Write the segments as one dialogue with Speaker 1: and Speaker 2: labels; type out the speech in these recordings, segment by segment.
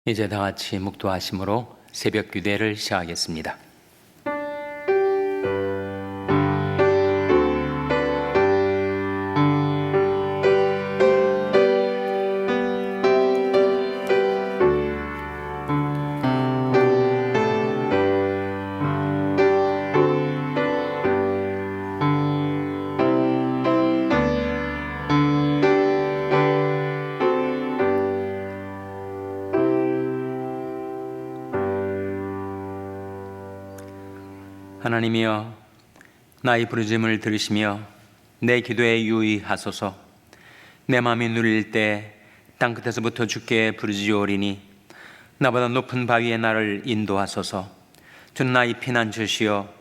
Speaker 1: 이제 다 같이 묵도하심으로 새벽 기도를 시작하겠습니다. 하나님이여, 나의 부르짖음을 들으시며 내 기도에 유의하소서. 내 마음이 누릴 때 땅끝에서부터 주께 부르짖으오리니 나보다 높은 바위에 나를 인도하소서. 주는 나의 피난처시여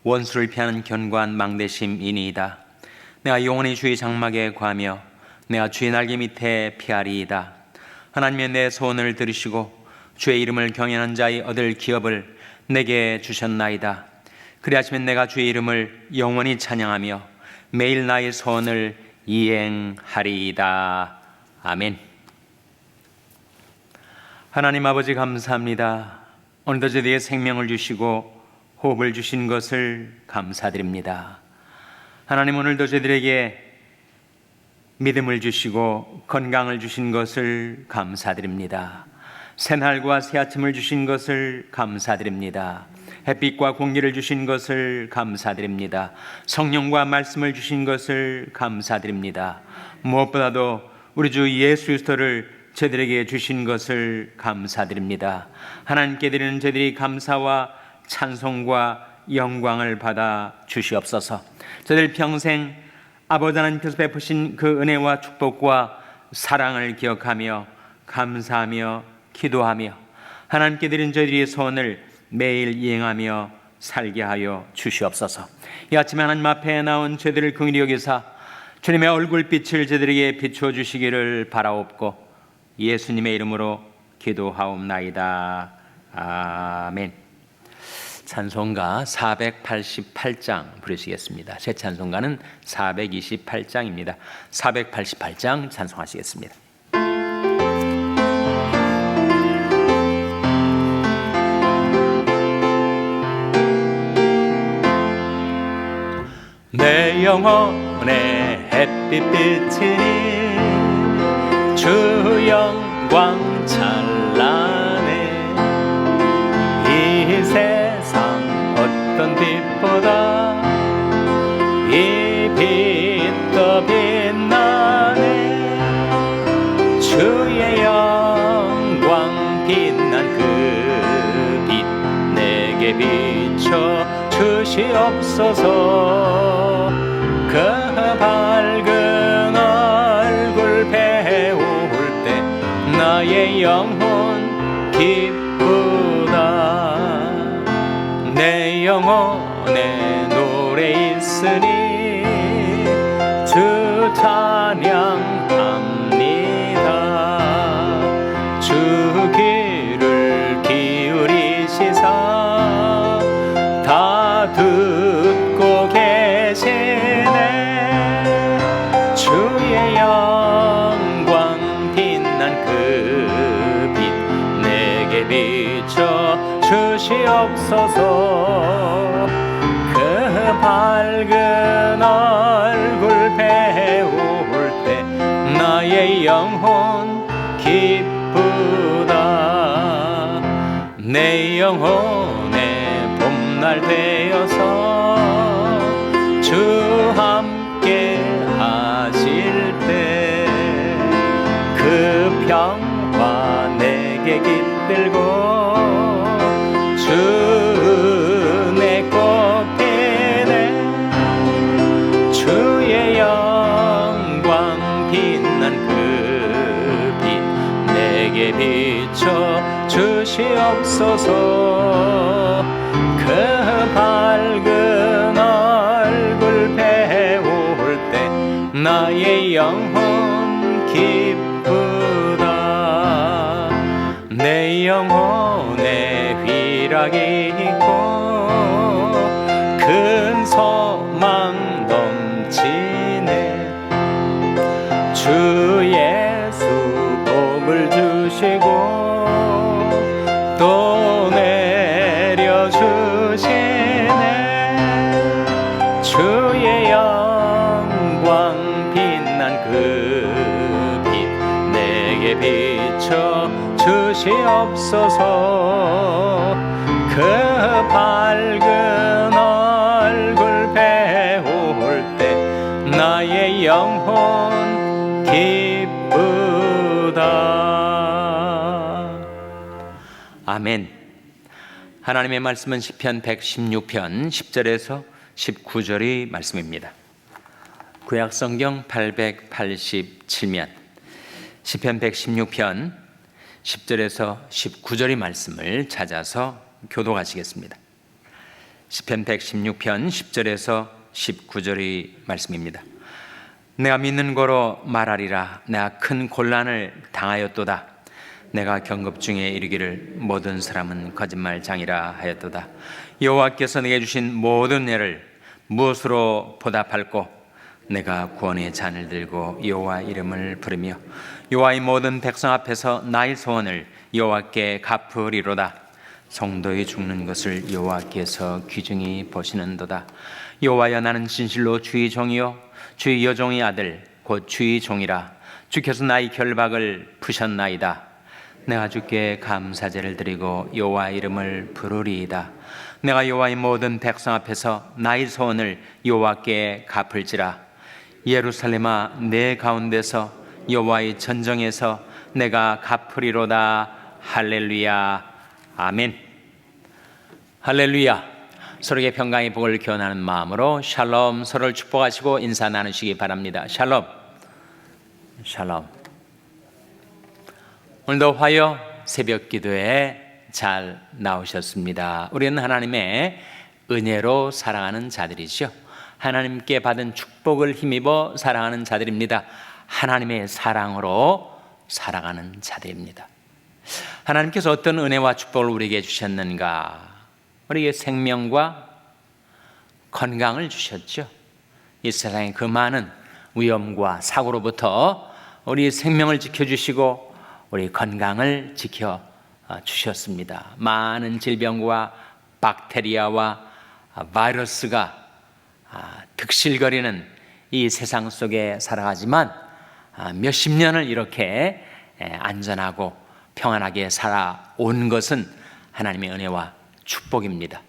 Speaker 1: 원수를 피하는 견고한 망대심이니이다. 내가 영원히 주의 장막에 거하며 내가 주의 날개 밑에 피하리이다. 하나님의 내 소원을 들으시고 주의 이름을 경외하는 자의 얻을 기업을 내게 주셨나이다. 그리하시면 내가 주의 이름을 영원히 찬양하며 매일 나의 소원을 이행하리이다. 아멘. 하나님 아버지, 감사합니다. 오늘도 저희에게 생명을 주시고 호흡을 주신 것을 감사드립니다. 하나님, 오늘도 저희들에게 믿음을 주시고 건강을 주신 것을 감사드립니다. 새날과 새 아침을 주신 것을 감사드립니다. 햇빛과 공기를 주신 것을 감사드립니다. 성령과 말씀을 주신 것을 감사드립니다. 무엇보다도 우리 주 예수 그리스도를 저희들에게 주신 것을 감사드립니다. 하나님께 드리는 저희들이 감사와 찬송과 영광을 받아 주시옵소서. 저희들 평생 아버지 하나님께서 베푸신 그 은혜와 축복과 사랑을 기억하며 감사하며 기도하며 하나님께 드린 저희들의 소원을 매일 이행하며 살게 하여 주시옵소서. 이 아침에 하나님 앞에 나온 저희들을 긍휼히 여기사 주님의 얼굴빛을 저희들에게 비추어 주시기를 바라옵고 예수님의 이름으로 기도하옵나이다. 아멘. 찬송가 488장 부르시겠습니다. 제 찬송가는 428장입니다. 488장 찬송하시겠습니다. 내 영혼의 햇빛 비치니 주 영광 찬란해. 이 세상 어떤 빛보다 이 빛 더 빛나네. 주의 영광 빛난 그 빛 내게 비춰 주시옵소서. 그 밝은 얼굴 배울 때 나의 영혼 기쁘다. 내 영혼에 노래 있으니 주 찬양합니다. 주 귀를 기울이시사 다 듣고 계시네. 주의 영광 빛난 그 빛 내게 비춰 주시옵소서. 그 밝은 얼굴 배울 때 나의 영혼 기쁘다. 내 영혼의 봄날 되어서 주 함께 하실 때 그 평화 내게 깃들고 주 은혜 꽃피네. 주의 영광 빛난 그 빛 내게 비춰 주시옵소서. 그 밝은 얼굴 배울 때 나의 영혼 기쁘다. 내 영혼에 희락이 있고 큰 소망 넘치네. 주 예수 복을 주시고 주시옵소서. 그 밝은 얼굴 배울 때 나의 영혼 기쁘다. 아멘. 하나님의 말씀은 시편 116편 10절에서 19절의 말씀입니다. 구약성경 887면 시편 116편 10절에서 19절의 말씀을 찾아서 교독하시겠습니다. 시편 116편 10절에서 19절의 말씀입니다. 내가 믿는 거로 말하리라. 내가 큰 곤란을 당하였도다. 내가 경급 중에 이르기를 모든 사람은 거짓말장이라 하였도다. 여호와께서 내게 주신 모든 예를 무엇으로 보답할꼬? 내가 구원의 잔을 들고 여호와 이름을 부르며 여호와의 모든 백성 앞에서 나의 소원을 여호와께 갚으리로다. 성도의 죽는 것을 여호와께서 귀중히 보시는도다. 여호와여, 나는 진실로 주의 종이요 주의 여종의 아들 곧 주의 종이라. 주께서 나의 결박을 푸셨나이다. 내가 주께 감사제를 드리고 여호와 이름을 부르리이다. 내가 여호와의 모든 백성 앞에서 나의 소원을 여호와께 갚을지라. 예루살렘아, 내 가운데서 여호와의 전정에서 내가 갚으리로다. 할렐루야. 아멘. 할렐루야. 서로에게 평강의 복을 기원하는 마음으로 샬롬, 서로를 축복하시고 인사 나누시기 바랍니다. 샬롬. 샬롬. 오늘도 화요 새벽 기도에 잘 나오셨습니다. 우리는 하나님의 은혜로 사랑하는 자들이죠. 하나님께 받은 축복을 힘입어 사랑하는 자들입니다. 하나님의 사랑으로 살아가는 자들입니다. 하나님께서 어떤 은혜와 축복을 우리에게 주셨는가? 우리에게 생명과 건강을 주셨죠. 이 세상의 그 많은 위험과 사고로부터 우리의 생명을 지켜주시고 우리 건강을 지켜주셨습니다. 많은 질병과 박테리아와 바이러스가 득실거리는 이 세상 속에 살아가지만 몇십 년을 이렇게 안전하고 평안하게 살아온 것은 하나님의 은혜와 축복입니다.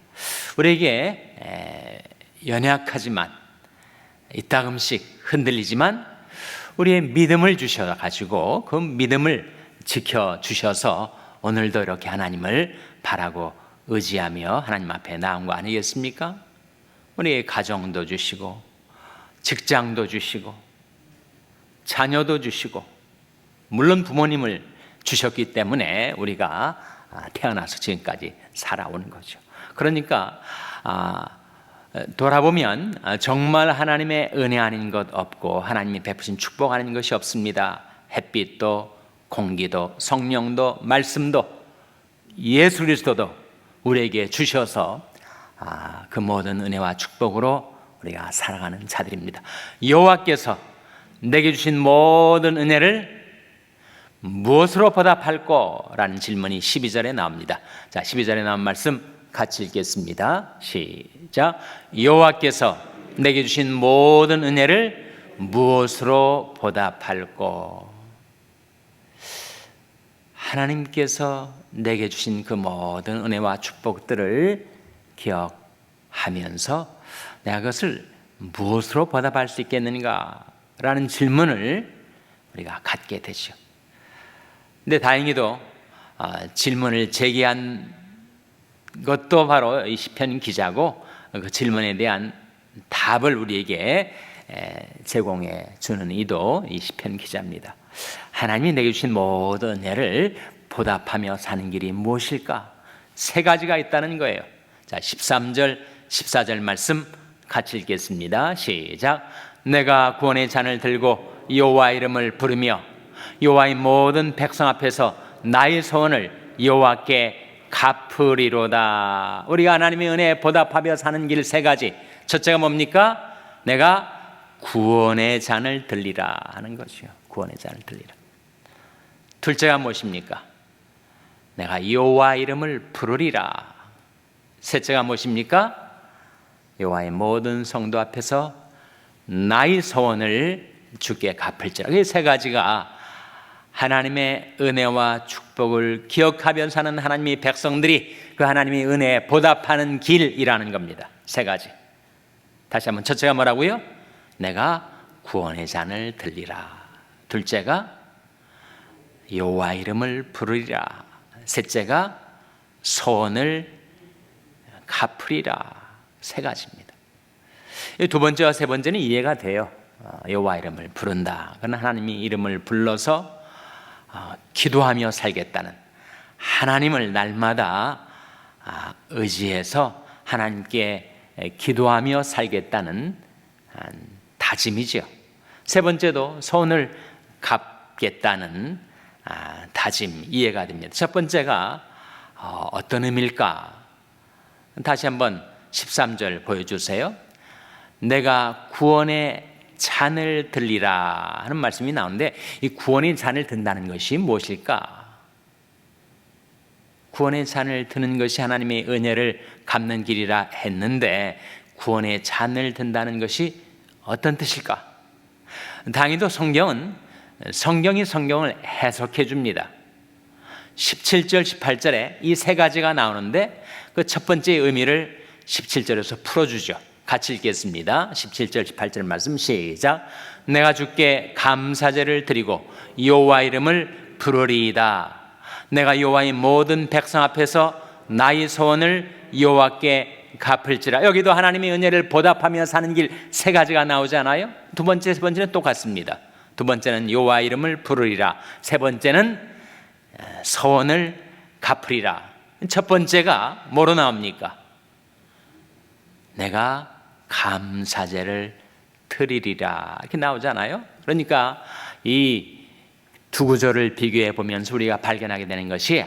Speaker 1: 우리에게 연약하지만 이따금씩 흔들리지만 우리의 믿음을 주셔가지고 그 믿음을 지켜주셔서 오늘도 이렇게 하나님을 바라고 의지하며 하나님 앞에 나온 거 아니겠습니까? 우리의 가정도 주시고 직장도 주시고 자녀도 주시고 물론 부모님을 주셨기 때문에 우리가 태어나서 지금까지 살아오는 거죠. 그러니까 돌아보면 정말 하나님의 은혜 아닌 것 없고 하나님이 베푸신 축복 아닌 것이 없습니다. 햇빛도 공기도 성령도 말씀도 예수 그리스도도 우리에게 주셔서 그 모든 은혜와 축복으로 우리가 살아가는 자들입니다. 여호와께서 내게 주신 모든 은혜를 무엇으로 보답할꼬? 라는 질문이 12절에 나옵니다. 자, 12절에 나온 말씀 같이 읽겠습니다. 시작. 여호와께서 내게 주신 모든 은혜를 무엇으로 보답할꼬? 하나님께서 내게 주신 그 모든 은혜와 축복들을 기억하면서 내가 그것을 무엇으로 보답할 수 있겠는가? 라는 질문을 우리가 갖게 되죠. 근데 다행히도 질문을 제기한 것도 바로 이 시편 기자고 그 질문에 대한 답을 우리에게 제공해 주는 이도 이 시편 기자입니다. 하나님이 내게 주신 모든 은혜를 보답하며 사는 길이 무엇일까? 세 가지가 있다는 거예요. 자, 13절, 14절 말씀 같이 읽겠습니다. 시작. 내가 구원의 잔을 들고 여호와 이름을 부르며 여호와의 모든 백성 앞에서 나의 소원을 여호와께 갚으리로다. 우리가 하나님의 은혜에 보답하며 사는 길 세 가지. 첫째가 뭡니까? 내가 구원의 잔을 들리라 하는 것이요. 구원의 잔을 들리라. 둘째가 무엇입니까? 내가 여호와 이름을 부르리라. 셋째가 무엇입니까? 여호와의 모든 성도 앞에서 나의 소원을 주께 갚을지라. 이 세 가지가 하나님의 은혜와 축복을 기억하며 사는 하나님의 백성들이 그 하나님의 은혜에 보답하는 길이라는 겁니다. 세 가지. 다시 한번, 첫째가 뭐라고요? 내가 구원의 잔을 들리라. 둘째가 여호와 이름을 부르리라. 셋째가 소원을 갚으리라. 세 가지입니다. 이 두 번째와 세 번째는 이해가 돼요. 여호와 이름을 부른다. 그건 하나님의 이름을 불러서 기도하며 살겠다는, 하나님을 날마다 의지해서 하나님께 기도하며 살겠다는 다짐이죠. 세 번째도 소원을 갚겠다는 다짐, 이해가 됩니다. 첫 번째가 어떤 의미일까? 다시 한번 13절 보여주세요. 내가 구원의 잔을 들리라 하는 말씀이 나오는데, 이 구원의 잔을 든다는 것이 무엇일까? 구원의 잔을 드는 것이 하나님의 은혜를 갚는 길이라 했는데, 구원의 잔을 든다는 것이 어떤 뜻일까? 당연히도 성경이 성경을 해석해 줍니다. 17절, 18절에 이 세 가지가 나오는데 그 첫 번째 의미를 17절에서 풀어주죠. 같이 읽겠습니다. 17절, 18절 말씀 시작. 내가 주께 감사제를 드리고 여호와 이름을 부르리이다. 내가 여호와의 모든 백성 앞에서 나의 소원을 여호와께 갚을지라. 여기도 하나님의 은혜를 보답하며 사는 길 세 가지가 나오지 않아요? 두 번째, 세 번째는 똑같습니다. 두 번째는 여호와 이름을 부르리라. 세 번째는 소원을 갚으리라. 첫 번째가 뭐로 나옵니까? 내가 감사제를 드리리라, 이렇게 나오잖아요. 그러니까 이 두 구절을 비교해 보면서 우리가 발견하게 되는 것이,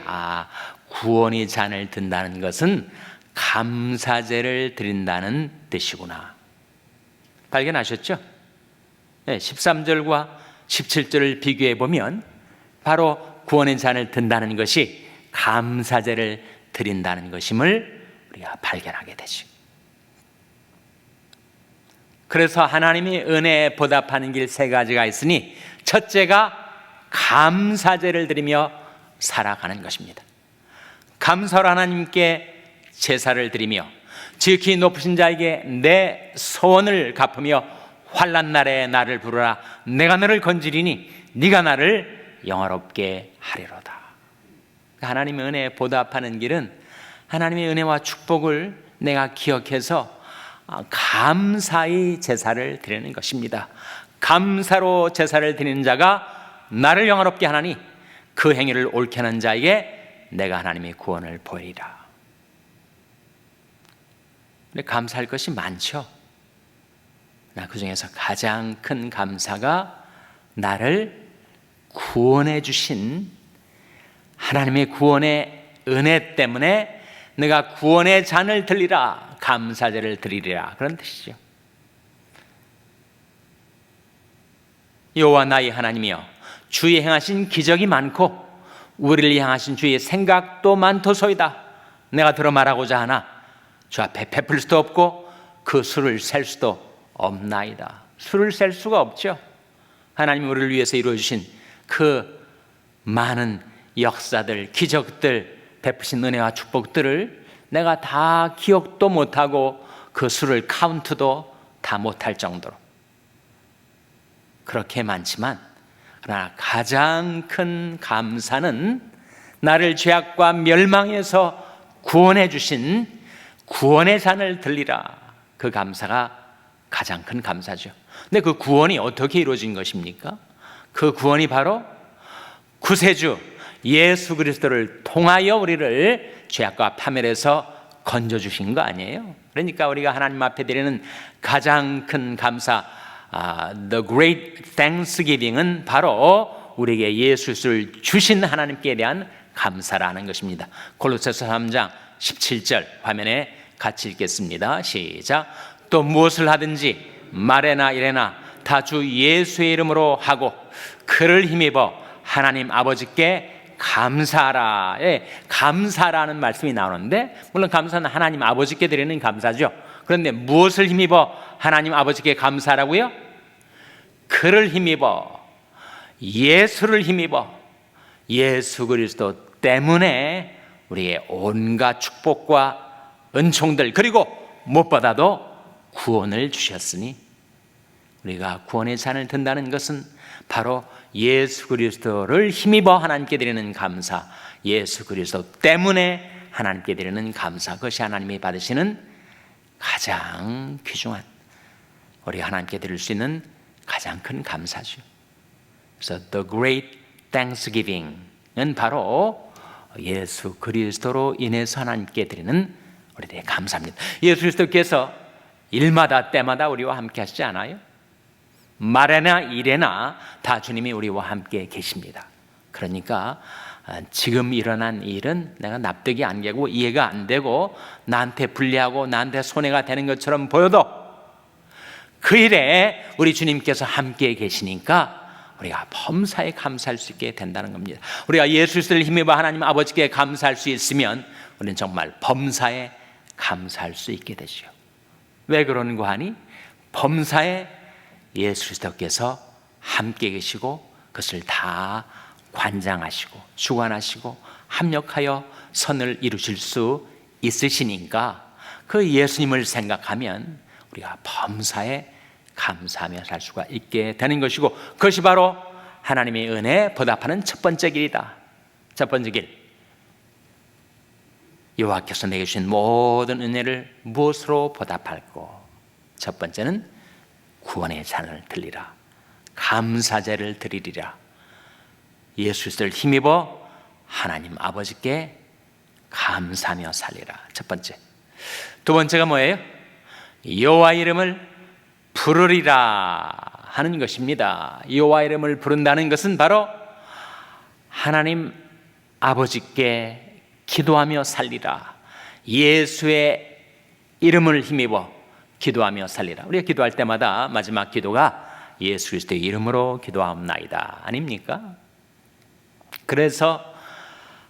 Speaker 1: 구원의 잔을 든다는 것은 감사제를 드린다는 뜻이구나. 발견하셨죠? 13절과 17절을 비교해 보면 바로 구원의 잔을 든다는 것이 감사제를 드린다는 것임을 우리가 발견하게 되죠. 그래서 하나님의 은혜에 보답하는 길 세 가지가 있으니, 첫째가 감사제를 드리며 살아가는 것입니다. 감사로 하나님께 제사를 드리며 지극히 높으신 자에게 내 소원을 갚으며 환난 날에 나를 부르라. 내가 너를 건지리니 네가 나를 영화롭게 하리로다. 하나님의 은혜에 보답하는 길은 하나님의 은혜와 축복을 내가 기억해서 감사의 제사를 드리는 것입니다. 감사로 제사를 드리는 자가 나를 영화롭게 하나니 그 행위를 옳게 하는 자에게 내가 하나님의 구원을 보이리라. 근데 감사할 것이 많죠. 그 중에서 가장 큰 감사가 나를 구원해 주신 하나님의 구원의 은혜 때문에 내가 구원의 잔을 들리라, 감사제를 드리리라, 그런 뜻이죠. 여호와 나의 하나님이여, 주의 행하신 기적이 많고 우리를 향하신 주의 생각도 많도소이다. 내가 들어 말하고자 하나 주 앞에 베풀 수도 없고 그 수를 셀 수도 없나이다. 수를 셀 수가 없죠. 하나님이 우리를 위해서 이루어주신 그 많은 역사들, 기적들, 베푸신 은혜와 축복들을 내가 다 기억도 못하고 그 수를 카운트도 다 못할 정도로 그렇게 많지만, 그러나 가장 큰 감사는 나를 죄악과 멸망에서 구원해 주신 구원의 잔을 들리라. 그 감사가 가장 큰 감사죠. 근데 그 구원이 어떻게 이루어진 것입니까? 그 구원이 바로 구세주 예수 그리스도를 통하여 우리를 죄악과 파멸에서 건져주신 거 아니에요? 그러니까 우리가 하나님 앞에 드리는 가장 큰 감사, The Great Thanksgiving은 바로 우리에게 예수를 주신 하나님께 대한 감사라는 것입니다. 골로새서 3장 17절 화면에 같이 읽겠습니다. 시작. 또 무엇을 하든지 말에나 이래나 다 주 예수의 이름으로 하고 그를 힘입어 하나님 아버지께 감사하라. 감사라는 말씀이 나오는데, 물론 감사는 하나님 아버지께 드리는 감사죠. 그런데 무엇을 힘입어 하나님 아버지께 감사하라고요? 그를 힘입어, 예수를 힘입어 예수 그리스도 때문에 우리의 온갖 축복과 은총들, 그리고 무엇보다도 구원을 주셨으니 우리가 구원의 잔을 든다는 것은 바로 예수 그리스도를 힘입어 하나님께 드리는 감사, 예수 그리스도 때문에 하나님께 드리는 감사, 그것이 하나님이 받으시는 가장 귀중한, 우리가 하나님께 드릴 수 있는 가장 큰 감사죠. 그래서 The Great Thanksgiving은 바로 예수 그리스도로 인해서 하나님께 드리는 우리들의 감사입니다. 예수 그리스도께서 일마다 때마다 우리와 함께 하시지 않아요? 말에나 일에나 다 주님이 우리와 함께 계십니다. 그러니까 지금 일어난 일은 내가 납득이 안 되고 이해가 안 되고 나한테 불리하고 나한테 손해가 되는 것처럼 보여도 그 일에 우리 주님께서 함께 계시니까 우리가 범사에 감사할 수 있게 된다는 겁니다. 우리가 예수 그리스도를 힘입어 하나님 아버지께 감사할 수 있으면 우리는 정말 범사에 감사할 수 있게 되죠. 왜 그런가 하니 범사에 예수 그리스도께서 함께 계시고 그것을 다 관장하시고 주관하시고 합력하여 선을 이루실 수 있으시니까 그 예수님을 생각하면 우리가 범사에 감사하며 살 수가 있게 되는 것이고, 그것이 바로 하나님의 은혜에 보답하는 첫 번째 길이다. 첫 번째 길, 여호와께서 내게 주신 모든 은혜를 무엇으로 보답할꼬? 첫 번째는 구원의 잔을 들리라, 감사제를 드리리라. 예수 그리스도를 힘입어 하나님 아버지께 감사하며 살리라. 첫 번째. 두 번째가 뭐예요? 여호와 이름을 부르리라 하는 것입니다. 여호와 이름을 부른다는 것은 바로 하나님 아버지께 기도하며 살리라. 예수의 이름을 힘입어 기도하며 살리라. 우리가 기도할 때마다 마지막 기도가 예수 그리스도의 이름으로 기도하옵나이다 아닙니까? 그래서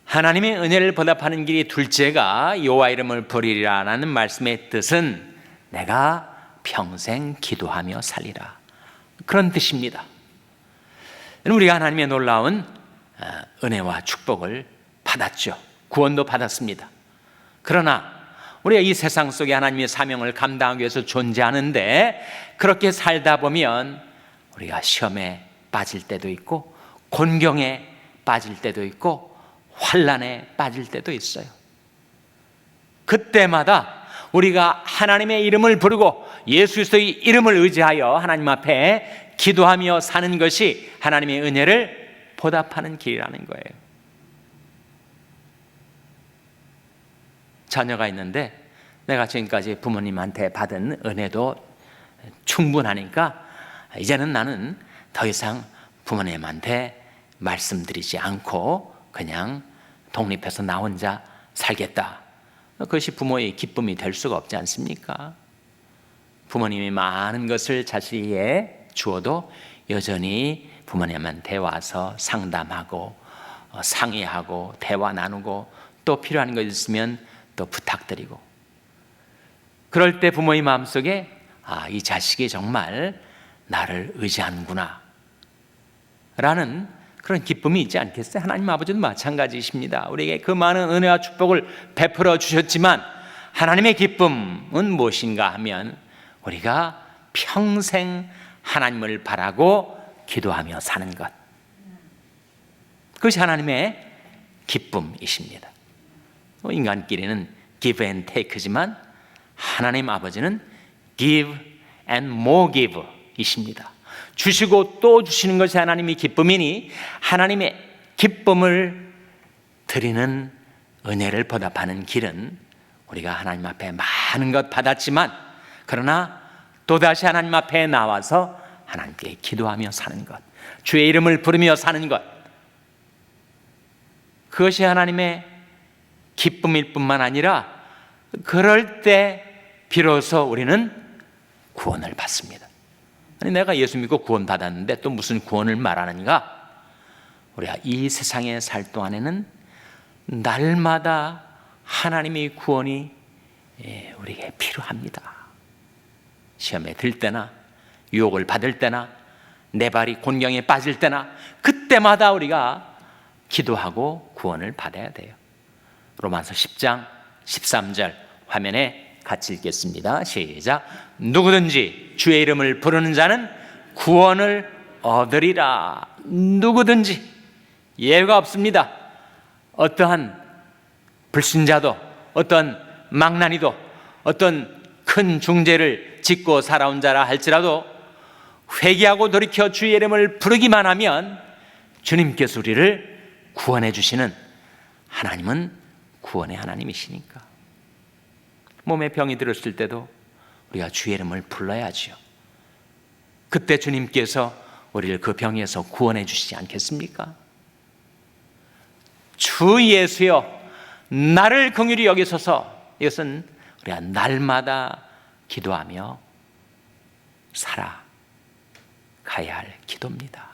Speaker 1: 하나님의 은혜를 보답하는 길이 둘째가 여호와 이름을 부르리라라는 말씀의 뜻은 내가 평생 기도하며 살리라, 그런 뜻입니다. 우리가 하나님의 놀라운 은혜와 축복을 받았죠. 구원도 받았습니다. 그러나 우리가 이 세상 속에 하나님의 사명을 감당하기 위해서 존재하는데 그렇게 살다 보면 우리가 시험에 빠질 때도 있고 곤경에 빠질 때도 있고 환난에 빠질 때도 있어요. 그때마다 우리가 하나님의 이름을 부르고 예수 그리스도의 이름을 의지하여 하나님 앞에 기도하며 사는 것이 하나님의 은혜를 보답하는 길이라는 거예요. 자녀가 있는데 내가 지금까지 부모님한테 받은 은혜도 충분하니까 이제는 나는 더 이상 부모님한테 말씀드리지 않고 그냥 독립해서 나 혼자 살겠다. 그것이 부모의 기쁨이 될 수가 없지 않습니까? 부모님이 많은 것을 자식에게 주어도 여전히 부모님한테 와서 상담하고 상의하고 대화 나누고 또 필요한 것 있으면 또 부탁드리고, 그럴 때 부모의 마음속에 이 자식이 정말 나를 의지하는구나 라는 그런 기쁨이 있지 않겠어요? 하나님 아버지도 마찬가지이십니다. 우리에게 그 많은 은혜와 축복을 베풀어 주셨지만 하나님의 기쁨은 무엇인가 하면 우리가 평생 하나님을 바라고 기도하며 사는 것, 그것이 하나님의 기쁨이십니다. 인간끼리는 give and take지만 하나님 아버지는 give and more give 이십니다. 주시고 또 주시는 것이 하나님의 기쁨이니 하나님의 기쁨을 드리는 은혜를 보답하는 길은 우리가 하나님 앞에 많은 것 받았지만 그러나 또다시 하나님 앞에 나와서 하나님께 기도하며 사는 것, 주의 이름을 부르며 사는 것, 그것이 하나님의 기쁨일 뿐만 아니라 그럴 때 비로소 우리는 구원을 받습니다. 아니, 내가 예수 믿고 구원 받았는데 또 무슨 구원을 말하는가? 우리가 이 세상에 살 동안에는 날마다 하나님의 구원이 우리에게 필요합니다. 시험에 들 때나 유혹을 받을 때나 내 발이 곤경에 빠질 때나 그때마다 우리가 기도하고 구원을 받아야 돼요. 로마서 10장 13절 화면에 같이 읽겠습니다. 시작. 누구든지 주의 이름을 부르는 자는 구원을 얻으리라. 누구든지, 예외가 없습니다. 어떠한 불신자도, 어떤 망나니도, 어떤 큰 중죄를 짓고 살아온 자라 할지라도 회개하고 돌이켜 주의 이름을 부르기만 하면 주님께서 우리를 구원해 주시는, 하나님은 구원의 하나님이시니까. 몸에 병이 들었을 때도 우리가 주의 이름을 불러야지요. 그때 주님께서 우리를 그 병에서 구원해 주시지 않겠습니까? 주 예수여 나를 긍휼히 여기소서. 이것은 우리가 날마다 기도하며 살아가야 할 기도입니다.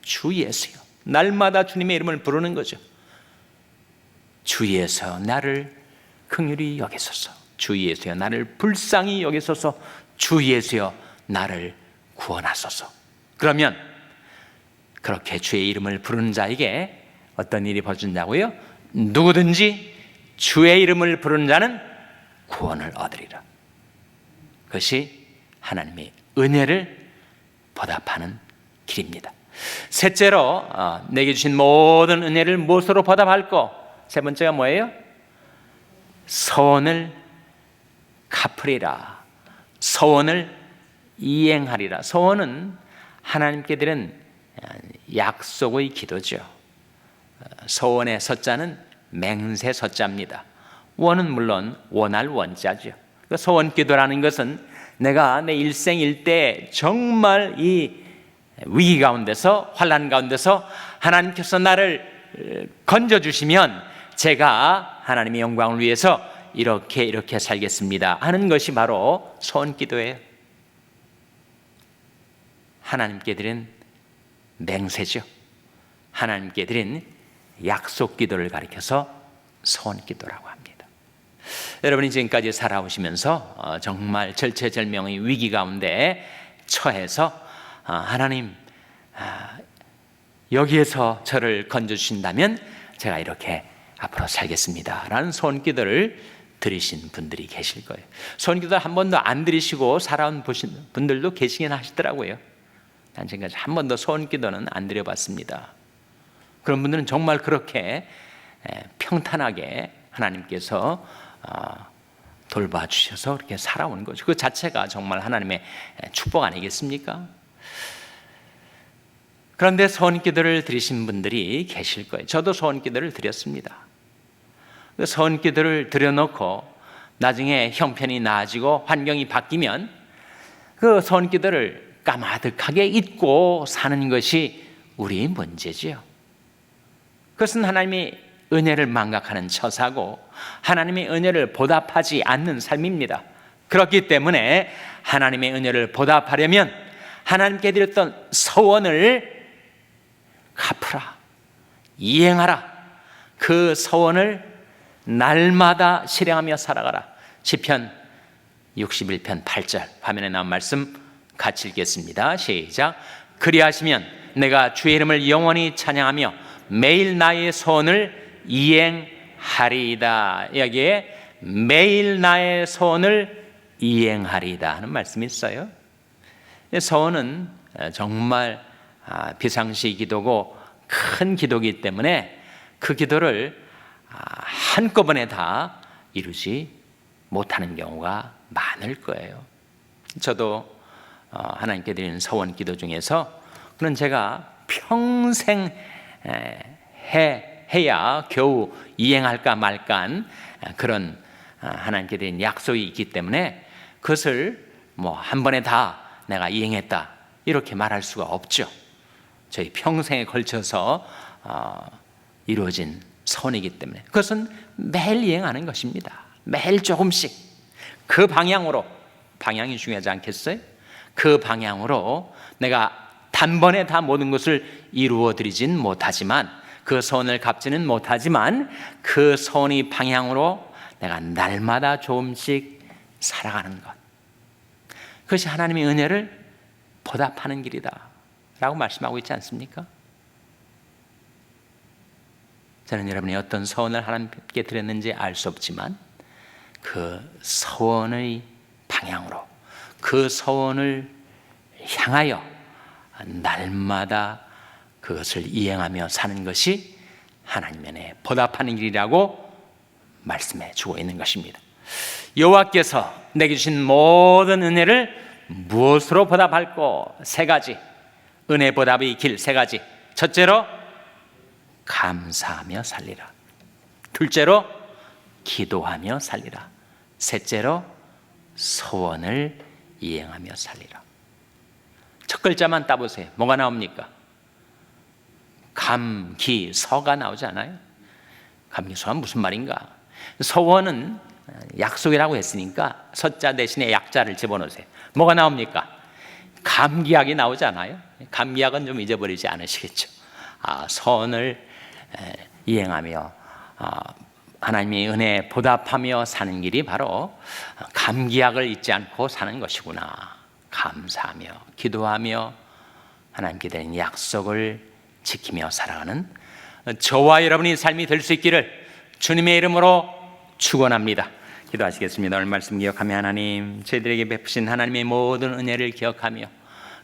Speaker 1: 주 예수여, 날마다 주님의 이름을 부르는 거죠. 주 예수여 나를 긍휼히 여기소서. 주 예수여 나를 불쌍히 여기소서. 주 예수여 나를 구원하소서. 그러면 그렇게 주의 이름을 부르는 자에게 어떤 일이 벌어진다고요? 누구든지 주의 이름을 부르는 자는 구원을 얻으리라. 그것이 하나님의 은혜를 보답하는 길입니다. 셋째로 내게 주신 모든 은혜를 무엇으로 보답할까? 세 번째가 뭐예요? 서원을 갚으리라. 서원을 이행하리라. 서원은 하나님께 드린 약속의 기도죠. 서원의 서자는 맹세 서자입니다. 원은 물론 원할 원자죠. 서원 기도라는 것은 내가 내 일생 일대 정말 이 위기 가운데서, 환난 가운데서 하나님께서 나를 건져주시면 제가 하나님의 영광을 위해서 이렇게 살겠습니다 하는 것이 바로 소원 기도예요. 하나님께 드린 맹세죠. 하나님께 드린 약속 기도를 가리켜서 소원 기도라고 합니다. 여러분이 지금까지 살아오시면서 정말 절체절명의 위기 가운데 처해서 하나님 여기에서 저를 건져주신다면 제가 이렇게 앞으로 살겠습니다 라는 소원 기도를 드리신 분들이 계실 거예요. 소원 기도 한 번도 안 드리시고 살아온 분들도 계시긴 하시더라고요. 난 지금까지 한 번도 소원 기도는 안 드려봤습니다. 그런 분들은 정말 그렇게 평탄하게 하나님께서 돌봐주셔서 그렇게 살아오는 거죠. 그 자체가 정말 하나님의 축복 아니겠습니까? 그런데 소원 기도를 드리신 분들이 계실 거예요. 저도 소원 기도를 드렸습니다. 그 소원 기도를 드려놓고 나중에 형편이 나아지고 환경이 바뀌면 그 소원 기도를 까마득하게 잊고 사는 것이 우리의 문제지요. 그것은 하나님의 은혜를 망각하는 처사고 하나님의 은혜를 보답하지 않는 삶입니다. 그렇기 때문에 하나님의 은혜를 보답하려면 하나님께 드렸던 서원을 갚으라, 이행하라. 그 서원을 날마다 실행하며 살아가라. 시편 61편 8절 화면에 나온 말씀 같이 읽겠습니다. 시작. 그리하시면 내가 주의 이름을 영원히 찬양하며 매일 나의 소원을 이행하리이다. 여기에 매일 나의 소원을 이행하리이다 하는 말씀이 있어요. 소원은 정말 비상시 기도고 큰 기도이기 때문에 그 기도를 한꺼번에 다 이루지 못하는 경우가 많을 거예요. 저도 하나님께 드리는 서원 기도 중에서 그런 제가 평생 해야 겨우 이행할까 말까한 그런 하나님께 드린 약속이 있기 때문에 그것을 한 번에 다 내가 이행했다 이렇게 말할 수가 없죠. 저희 평생에 걸쳐서 이루어진 선이기 때문에 그것은 매일 이행하는 것입니다. 매일 조금씩 그 방향으로, 방향이 중요하지 않겠어요? 그 방향으로 내가 단번에 다 모든 것을 이루어 드리진 못하지만 그 소원을 갚지는 못하지만 그 소원의 방향으로 내가 날마다 조금씩 살아가는 것, 그것이 하나님의 은혜를 보답하는 길이다 라고 말씀하고 있지 않습니까? 저는 여러분이 어떤 서원을 하나님께 드렸는지 알 수 없지만 그 서원의 방향으로, 그 서원을 향하여 날마다 그것을 이행하며 사는 것이 하나님의 은혜에 보답하는 길이라고 말씀해 주고 있는 것입니다. 여호와께서 내게 주신 모든 은혜를 무엇으로 보답할꼬? 세 가지, 은혜 보답의 길 세 가지. 첫째로 감사하며 살리라. 둘째로 기도하며 살리라. 셋째로 소원을 이행하며 살리라. 첫 글자만 따보세요. 뭐가 나옵니까? 감, 기, 서가 나오지 않아요? 감, 기, 서가 무슨 말인가? 소원은 약속이라고 했으니까 서자 대신에 약자를 집어넣으세요. 뭐가 나옵니까? 감기약이 나오지 않아요? 감기약은 좀 잊어버리지 않으시겠죠? 소원을 이행하며 하나님의 은혜에 보답하며 사는 길이 바로 감기약을 잊지 않고 사는 것이구나. 감사하며 기도하며 하나님께 드린 약속을 지키며 살아가는 저와 여러분의 삶이 될 수 있기를 주님의 이름으로 축원합니다. 기도하시겠습니다. 오늘 말씀 기억하며 하나님, 저희들에게 베푸신 하나님의 모든 은혜를 기억하며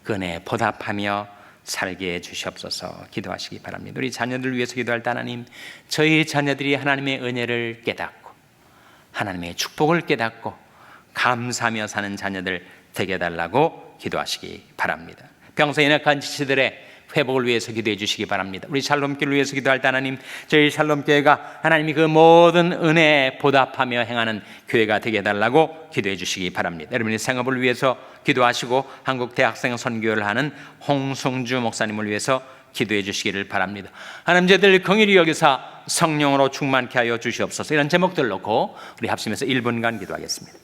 Speaker 1: 그 은혜에 보답하며 살게 해주시옵소서. 기도하시기 바랍니다. 우리 자녀들 위해서 기도할 때 하나님, 저희 자녀들이 하나님의 은혜를 깨닫고 하나님의 축복을 깨닫고 감사하며 사는 자녀들 되게 해달라고 기도하시기 바랍니다. 평소에 연약한 지체들의 회복을 위해서 기도해 주시기 바랍니다. 우리 샬롬교회를 위해서 기도할 때 하나님, 저희 샬롬교회가 하나님이 그 모든 은혜에 보답하며 행하는 교회가 되게 해달라고 기도해 주시기 바랍니다. 여러분의 생업을 위해서 기도하시고 한국 대학생 선교를 하는 홍승주 목사님을 위해서 기도해 주시기를 바랍니다. 하나님, 저희들 긍휼히 여기사 성령으로 충만케 하여 주시옵소서. 이런 제목들 놓고 우리 합심해서 1분간 기도하겠습니다.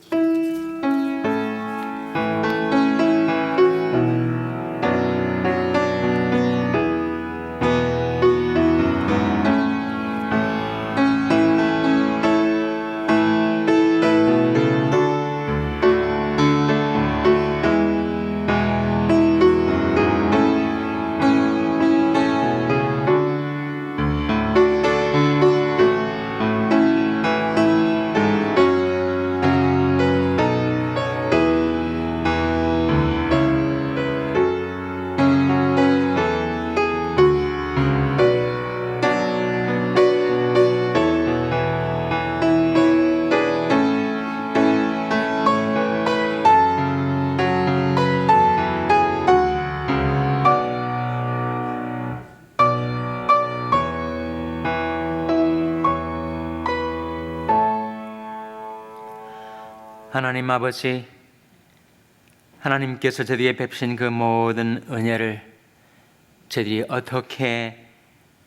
Speaker 1: 하나님 아버지, 하나님께서 저희에게 베푸신 그 모든 은혜를 저희들이 어떻게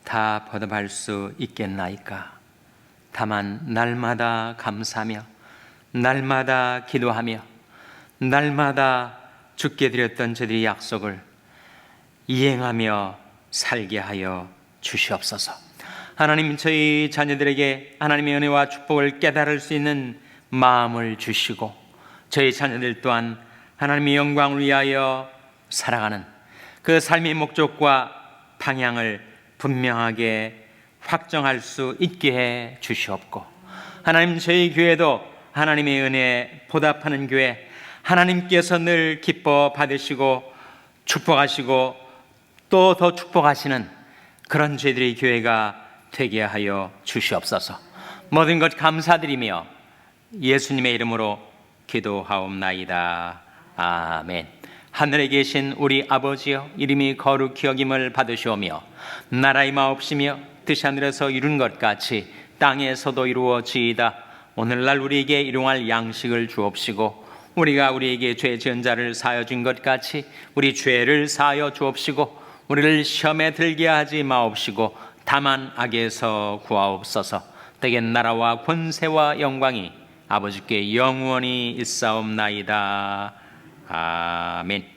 Speaker 1: 다 보답할 수 있겠나이까? 다만 날마다 감사하며 날마다 기도하며 날마다 주께 드렸던 저희들의 약속을 이행하며 살게 하여 주시옵소서. 하나님, 저희 자녀들에게 하나님의 은혜와 축복을 깨달을 수 있는 마음을 주시고 저희 자녀들 또한 하나님의 영광을 위하여 살아가는 그 삶의 목적과 방향을 분명하게 확정할 수 있게 해 주시옵고, 하나님, 저희 교회도 하나님의 은혜에 보답하는 교회, 하나님께서 늘 기뻐 받으시고 축복하시고 또 더 축복하시는 그런 저희들의 교회가 되게 하여 주시옵소서. 모든 것 감사드리며 예수님의 이름으로 기도하옵나이다. 아멘. 하늘에 계신 우리 아버지여, 이름이 거룩히 여김을 받으시오며 나라의 마옵시며 뜻이 하늘에서 이룬 것 같이 땅에서도 이루어지이다. 오늘날 우리에게 일용할 양식을 주옵시고 우리가 우리에게 죄 지은 자를 사하여 준 것 같이 우리 죄를 사하여 주옵시고 우리를 시험에 들게 하지 마옵시고 다만 악에서 구하옵소서. 때에 나라와 권세와 영광이 아버지께 영원히 있사옵나이다. 아멘.